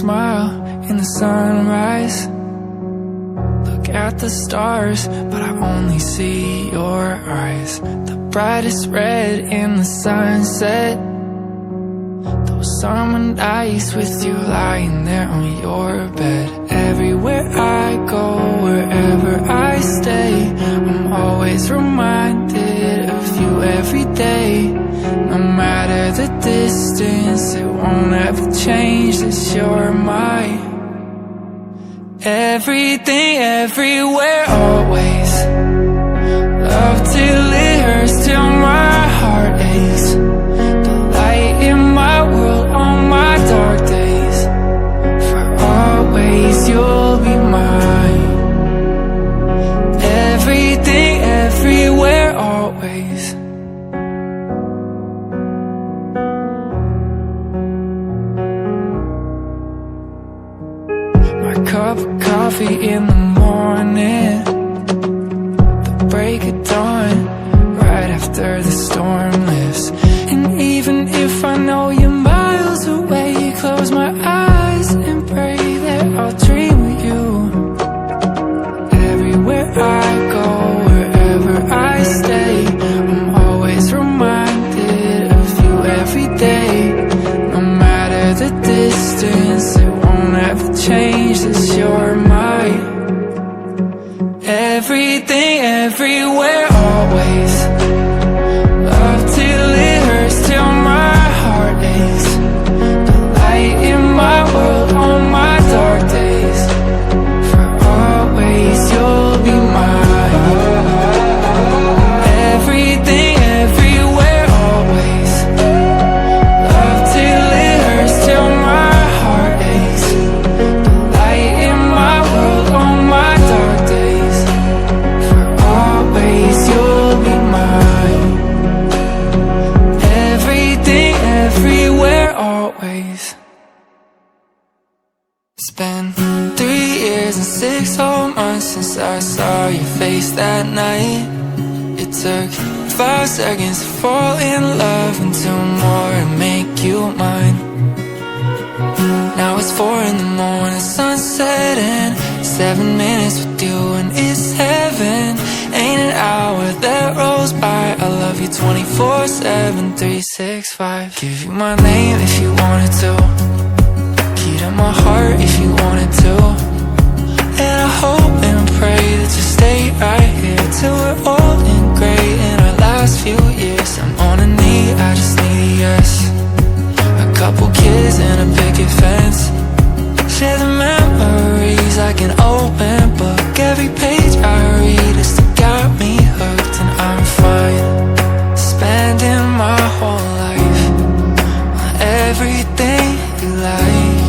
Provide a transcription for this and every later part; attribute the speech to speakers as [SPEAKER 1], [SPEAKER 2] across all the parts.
[SPEAKER 1] smile in the sunrise. Look at the stars, but I only see your eyes. The brightest red in the sunset. Those summer nights with you lying there on your bed. Everywhere I go, wherever I stay, I'm always reminded of you every day. No matter the distance, it won't ever change that you're my everything, everywhere, always. Love till it hurts, till my heart aches. The light in my world on my dark days. For always you'll be mine. Everything, everywhere, always. My cup of coffee in the morning, the break of dawn, right after the storm lifts. And even if I know you're miles away, close my eyes and pray that I'll dream of you. Everywhere I go, wherever I stay, I'm always reminded of you every day. No matter the distance, it won't ever change that you're my everything, everywhere, always. Love till it hurts, till my heart aches. The light in my world on my dark days. For always you'll be mine. Everything, everywhere, always. Love till it hurts, till my heart aches. The light in my world on my dark days. For always you'll be mine. Everything, everywhere, always. It's been 3 years and 6 whole months since I saw your face that night. It took 5 seconds to fall in love and 2 more to make you mine. Now it's 4 in the morning, sunset, and 7 minutes with you and it's heaven. Ain't an hour that rolls by. I love you 24/7, 365. Give you my name if you wanted to. Key to my heart if you wanted to. And I hope and pray that you stay right here till we're old and gray in our last few years. I'm on a knee, I just need a yes. A couple kids and a picket fence. Share the memories like an open book. Every page I read has still got me hooked, and I'm fine spending my whole life on everything you like.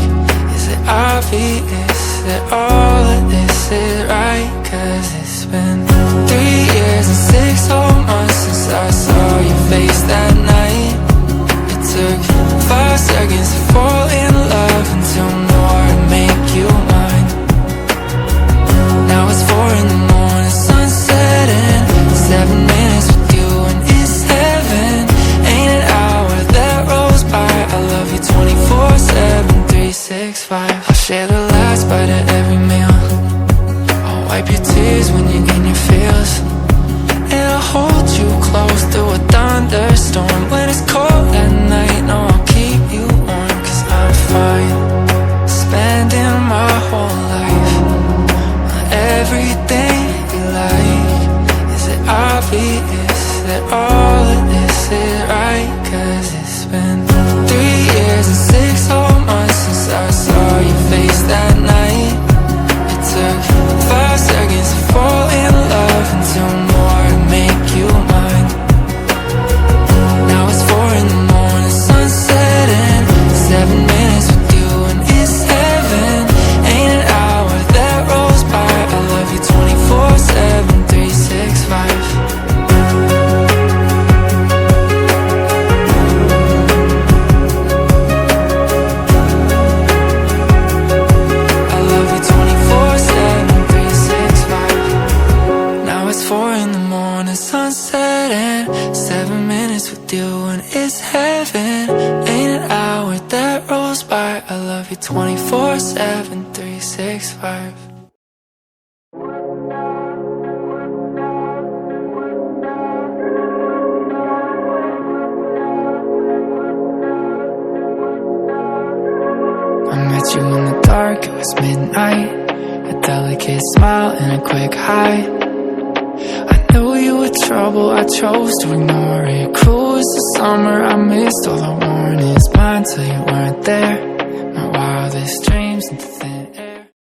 [SPEAKER 1] Is it obvious that all of this is right? 'Cause it's been 3 years and 6 whole months since I saw your face that night. It took 5 seconds to fall in love and 2 more to make you mine. Now it's 4 in the morning, sunset, and 7 minutes with you and it's heaven. Ain't an hour that rolls by. I love you 24/7, 365. I'll share the last bite of every meal. I'll wipe your tears when you're in your feels. And I'll hold you close through a thunderstorm. When it's cold at night, no, I'll keep you warm. 'Cause I'm fine spending my whole life on everything you like. Is it obvious that all of this is right? 'Cause it's been 3 years and 6 whole months since I saw your face that night. It took 5 seconds to fall in love and 2 more to make you mine. Now it's 4 in the morning, sunset, and 7 minutes with you and it's heaven. Ain't an hour that rolls by. I love you 24/7, 365. I love you 24/7, 365. Now it's 4 in the morning, sunset, and 7 minutes with you and it's heaven. Ain't an hour that rolls by. I love you 24/7, 365. I met you in the dark, it was midnight. A delicate smile and a quick hi. I knew you were trouble, I chose to ignore it. Cruel as the summer, I missed all the warnings. Mine till you weren't there. My wildest dreams into thin